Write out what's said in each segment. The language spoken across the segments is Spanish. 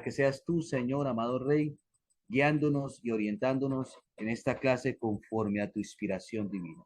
que seas tú, Señor, amado Rey, guiándonos y orientándonos en esta clase conforme a tu inspiración divina.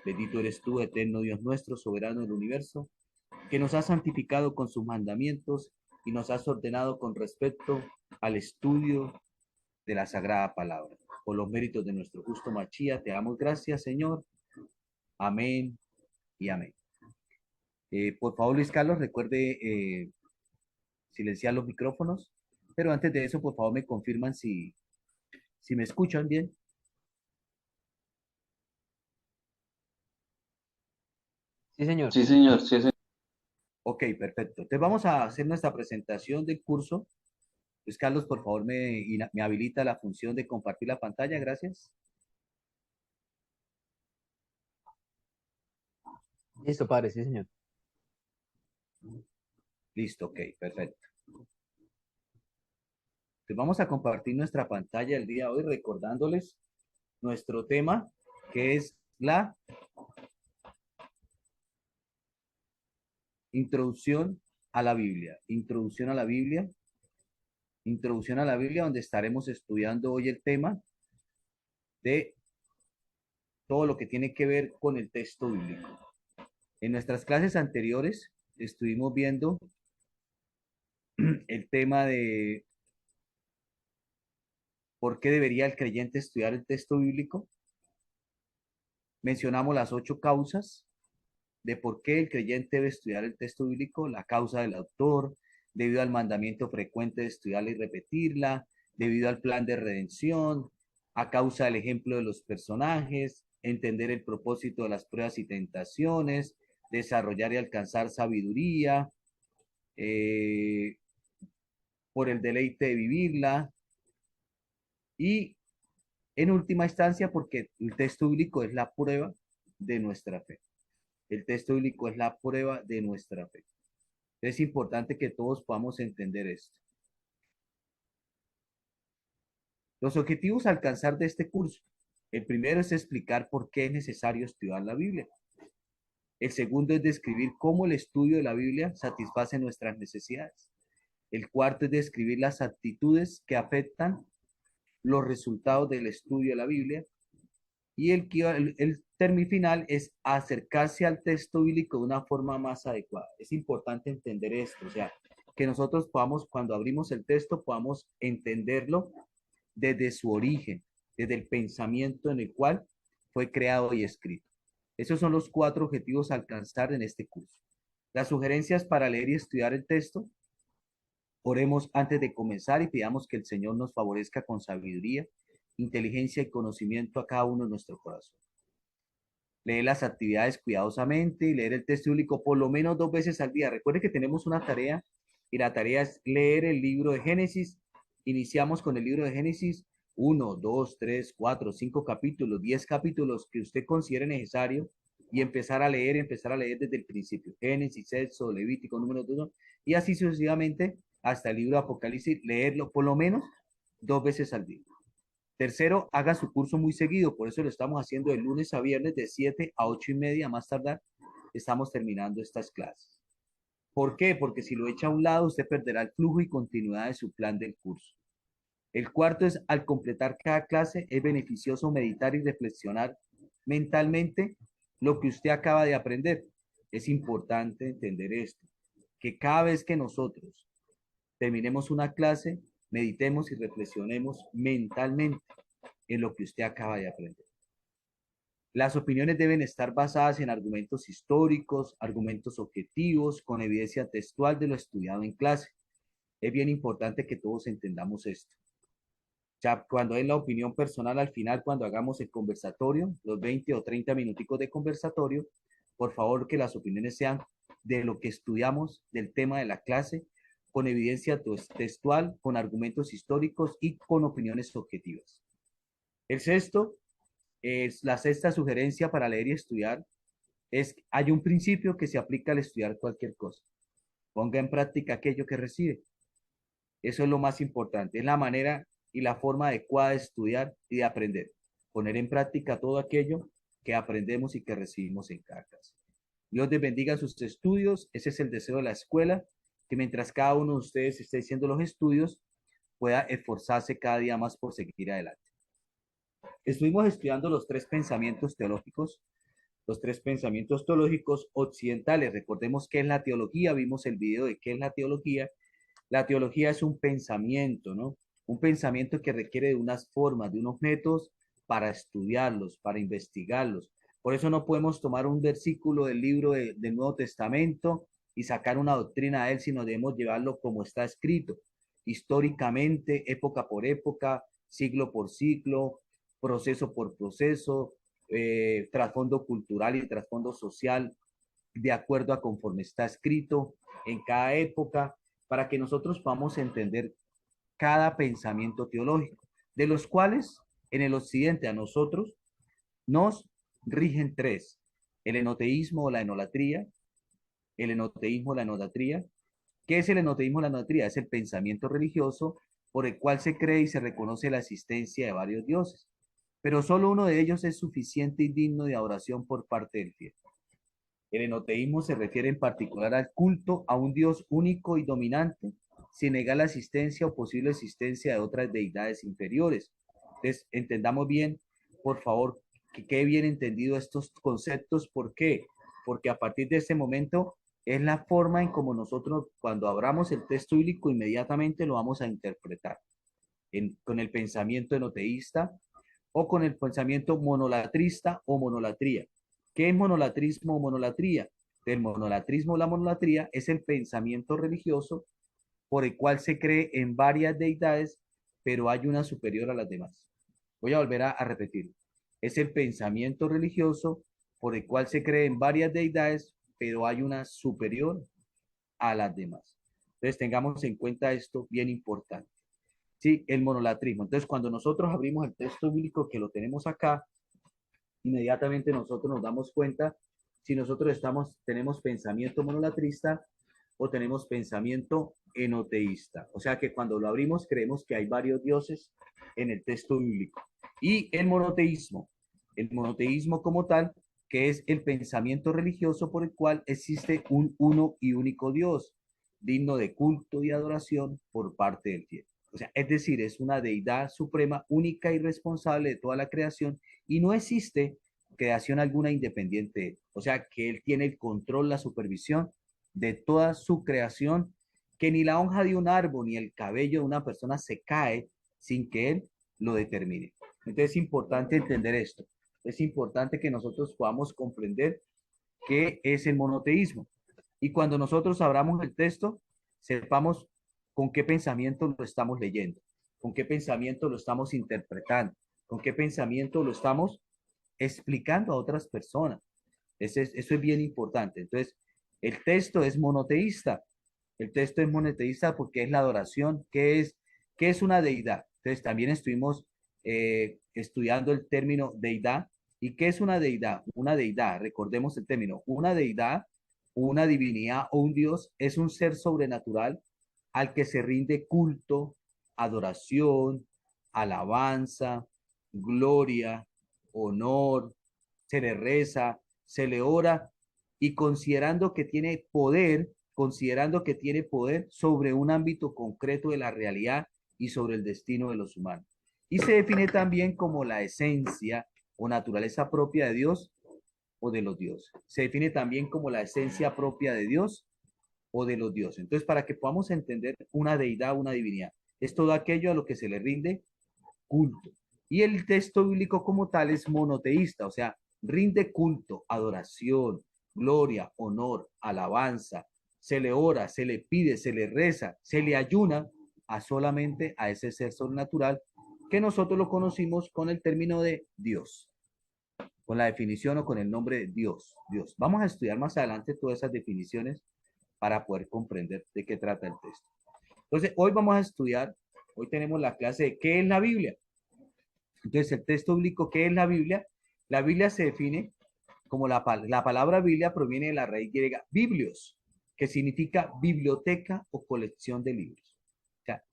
Bendito eres tú, eterno Dios nuestro, soberano del universo, que nos has santificado con sus mandamientos y nos has ordenado con respecto al estudio de la sagrada palabra. Por los méritos de nuestro justo Machía, te damos gracias, Señor. Amén y amén. Por favor, Luis Carlos, recuerde silenciar los micrófonos, pero antes de eso, por favor, me confirman si me escuchan bien. Sí, señor. Sí, señor, sí, señor. Ok, perfecto. Entonces vamos a hacer nuestra presentación del curso. Luis Carlos, por favor, me habilita la función de compartir la pantalla. Gracias. Listo, padre, sí, señor. Listo, ok, perfecto. Entonces vamos a compartir nuestra pantalla el día de hoy recordándoles nuestro tema, que es la introducción a la Biblia. Introducción a la Biblia. Introducción a la Biblia, donde estaremos estudiando hoy el tema de todo lo que tiene que ver con el texto bíblico. En nuestras clases anteriores estuvimos viendo el tema de por qué debería el creyente estudiar el texto bíblico. Mencionamos las 8 causas de por qué el creyente debe estudiar el texto bíblico: la causa del autor, debido al mandamiento frecuente de estudiarla y repetirla, debido al plan de redención, a causa del ejemplo de los personajes, entender el propósito de las pruebas y tentaciones, desarrollar y alcanzar sabiduría, eh, por el deleite de vivirla y en última instancia porque el texto bíblico es la prueba de nuestra fe. El texto bíblico es la prueba de nuestra fe. Es importante que todos podamos entender esto. Los objetivos a alcanzar de este curso. El primero es explicar por qué es necesario estudiar la Biblia. El segundo es describir cómo el estudio de la Biblia satisface nuestras necesidades. El cuarto es describir las actitudes que afectan los resultados del estudio de la Biblia. Y el término final es acercarse al texto bíblico de una forma más adecuada. Es importante entender esto, o sea, que nosotros podamos, cuando abrimos el texto, podamos entenderlo desde su origen, desde el pensamiento en el cual fue creado y escrito. Esos son los 4 objetivos a alcanzar en este curso. Las sugerencias para leer y estudiar el texto. Oremos antes de comenzar y pidamos que el Señor nos favorezca con sabiduría, inteligencia y conocimiento a cada uno de nuestro corazón. Leer las actividades cuidadosamente y leer el texto bíblico por lo menos 2 veces al día. Recuerde que tenemos una tarea y la tarea es leer el libro de Génesis. Iniciamos con el libro de Génesis, 1, 2, 3, 4, 5 capítulos, 10 capítulos que usted considere necesario y empezar a leer desde el principio. Génesis, Éxodo, Levítico, número 1 y así sucesivamente hasta el libro de Apocalipsis, leerlo por lo menos 2 veces al día. Tercero, haga su curso muy seguido, por eso lo estamos haciendo de lunes a viernes de 7 a 8:30, más tardar, estamos terminando estas clases. ¿Por qué? Porque si lo echa a un lado, usted perderá el flujo y continuidad de su plan del curso. El cuarto es, al completar cada clase, es beneficioso meditar y reflexionar mentalmente lo que usted acaba de aprender. Es importante entender esto, que cada vez que nosotros terminemos una clase, meditemos y reflexionemos mentalmente en lo que usted acaba de aprender. Las opiniones deben estar basadas en argumentos históricos, argumentos objetivos, con evidencia textual de lo estudiado en clase. Es bien importante que todos entendamos esto. Ya cuando es la opinión personal al final, cuando hagamos el conversatorio, los 20 o 30 minuticos de conversatorio, por favor que las opiniones sean de lo que estudiamos, del tema de la clase, con evidencia textual, con argumentos históricos y con opiniones objetivas. El sexto, es la sexta sugerencia para leer y estudiar, hay un principio que se aplica al estudiar cualquier cosa. Ponga en práctica aquello que recibe. Eso es lo más importante, es la manera y la forma adecuada de estudiar y de aprender. Poner en práctica todo aquello que aprendemos y que recibimos en cada clase. Dios les bendiga sus estudios, ese es el deseo de la escuela, que mientras cada uno de ustedes esté haciendo los estudios, pueda esforzarse cada día más por seguir adelante. Estuvimos estudiando los tres pensamientos teológicos, los tres pensamientos teológicos occidentales. Recordemos qué es la teología, vimos el video de qué es la teología. La teología es un pensamiento, ¿no? Un pensamiento que requiere de unas formas, de unos métodos para estudiarlos, para investigarlos. Por eso no podemos tomar un versículo del libro del Nuevo Testamento y sacar una doctrina de él, sino debemos llevarlo como está escrito, históricamente, época por época, siglo por siglo, proceso por proceso, trasfondo cultural y trasfondo social, de acuerdo a conforme está escrito en cada época, para que nosotros podamos entender cada pensamiento teológico, de los cuales en el occidente a nosotros nos rigen tres: el enoteísmo o la enolatría, el enoteísmo o la enolatría. ¿Qué es el enoteísmo o la enolatría? Es el pensamiento religioso por el cual se cree y se reconoce la existencia de varios dioses, pero solo uno de ellos es suficiente y digno de adoración por parte del fiel. El enoteísmo se refiere en particular al culto a un Dios único y dominante, sin negar la existencia o posible existencia de otras deidades inferiores. Entonces, entendamos bien, por favor, que quede bien entendido estos conceptos. ¿Por qué? Porque a partir de ese momento es la forma en como nosotros, cuando abramos el texto bíblico, inmediatamente lo vamos a interpretar con el pensamiento enoteísta o con el pensamiento monolatrista o monolatría. ¿Qué es monolatrismo o monolatría? El monolatrismo o la monolatría es el pensamiento religioso por el cual se cree en varias deidades, pero hay una superior a las demás. Voy a volver a repetir. Es el pensamiento religioso por el cual se cree en varias deidades, pero hay una superior a las demás. Entonces tengamos en cuenta esto bien importante. Sí, el monolatrismo. Entonces, cuando nosotros abrimos el texto bíblico que lo tenemos acá, inmediatamente nosotros nos damos cuenta si nosotros tenemos pensamiento monolatrista o tenemos pensamiento enoteísta. O sea que cuando lo abrimos creemos que hay varios dioses en el texto bíblico. Y el monoteísmo como tal, que es el pensamiento religioso por el cual existe un uno y único Dios, digno de culto y adoración por parte del fiel. O sea, es decir, es una deidad suprema, única y responsable de toda la creación, y no existe creación alguna independiente. O sea, que él tiene el control, la supervisión de toda su creación, que ni la hoja de un árbol ni el cabello de una persona se cae sin que él lo determine. Entonces es importante entender esto. Es importante que nosotros podamos comprender qué es el monoteísmo. Y cuando nosotros abramos el texto, sepamos con qué pensamiento lo estamos leyendo, con qué pensamiento lo estamos interpretando, con qué pensamiento lo estamos explicando a otras personas. Eso es bien importante. Entonces, el texto es monoteísta. El texto es monoteísta porque es la adoración. Qué es una deidad? Entonces, también estuvimos estudiando el término deidad. ¿Y qué es una deidad? Una deidad, recordemos el término, una deidad, una divinidad o un dios es un ser sobrenatural al que se rinde culto, adoración, alabanza, gloria, honor, se le reza, se le ora y considerando que tiene poder sobre un ámbito concreto de la realidad y sobre el destino de los humanos. Y se define también como la esencia o naturaleza propia de Dios o de los dioses. Se define también como la esencia propia de Dios o de los dioses. Entonces, para que podamos entender una deidad, una divinidad, es todo aquello a lo que se le rinde culto. Y el texto bíblico como tal es monoteísta, o sea, rinde culto, adoración, gloria, honor, alabanza, se le ora, se le pide, se le reza, se le ayuna a solamente a ese ser sobrenatural que nosotros lo conocimos con el término de Dios, con la definición o con el nombre de Dios. Dios. Vamos a estudiar más adelante todas esas definiciones para poder comprender de qué trata el texto. Entonces, hoy vamos a estudiar, hoy tenemos la clase de qué es la Biblia. Entonces, el texto bíblico, ¿qué es la Biblia? La Biblia se define como la palabra Biblia proviene de la raíz griega biblios, que significa biblioteca o colección de libros. O sea,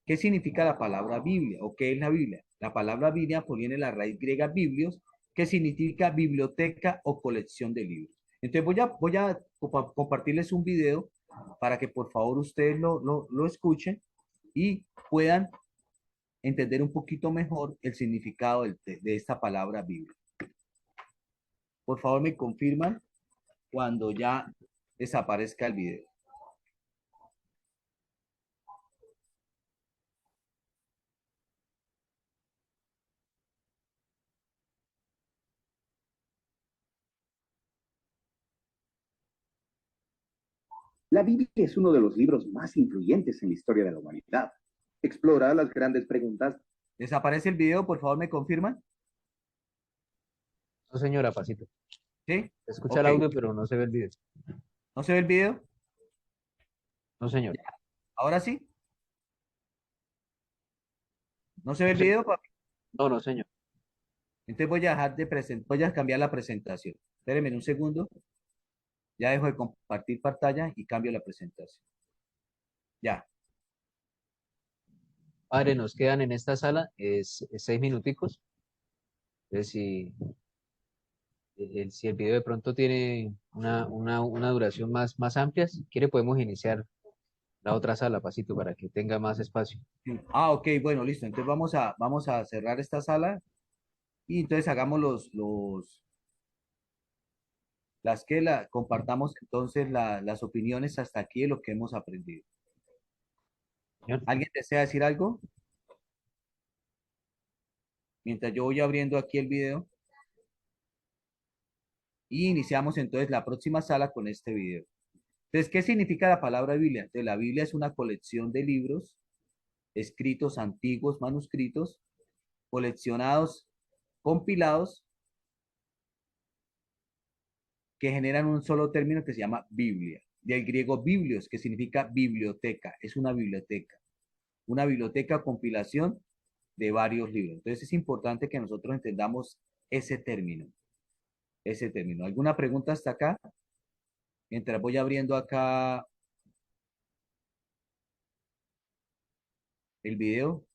¿qué significa la palabra Biblia o qué es la Biblia? La palabra Biblia proviene de la raíz griega biblios, que significa biblioteca o colección de libros. Entonces voy a compartirles un video para que por favor ustedes lo escuchen y puedan entender un poquito mejor el significado de esta palabra Biblia. Por favor, me confirman cuando ya desaparezca el video. La Biblia es uno de los libros más influyentes en la historia de la humanidad. Explora las grandes preguntas. ¿Desaparece el video? Por favor, me confirman. No, señora, pasito. ¿Sí? Se escucha el Ok. audio, pero no se ve el video. ¿No se ve el video? No, señor. ¿Ahora sí? ¿No se ve No, el señor. video, papi? No, no, señor. Entonces voy a dejar de presentar, voy a cambiar la presentación. Espérenme un segundo. Ya dejo de compartir pantalla y cambio la presentación. Ya. Padre, nos quedan en esta sala es 6 minuticos. Entonces, si el video de pronto tiene una duración más amplia, si quiere podemos iniciar la otra sala, pasito, para que tenga más espacio. Sí. Ah, ok, bueno, listo. Entonces vamos a cerrar esta sala y entonces hagamos compartamos entonces las opiniones hasta aquí de lo que hemos aprendido. Señor. ¿Alguien desea decir algo? Mientras yo voy abriendo aquí el video y iniciamos entonces la próxima sala con este video. Entonces, ¿qué significa la palabra Biblia? Entonces, la Biblia es una colección de libros escritos antiguos, manuscritos, coleccionados, compilados, que generan un solo término que se llama Biblia. Del griego biblios, que significa biblioteca, es una biblioteca. Una biblioteca compilación de varios libros. Entonces es importante que nosotros entendamos ese término. Ese término. ¿Alguna pregunta hasta acá? Mientras voy abriendo acá el video.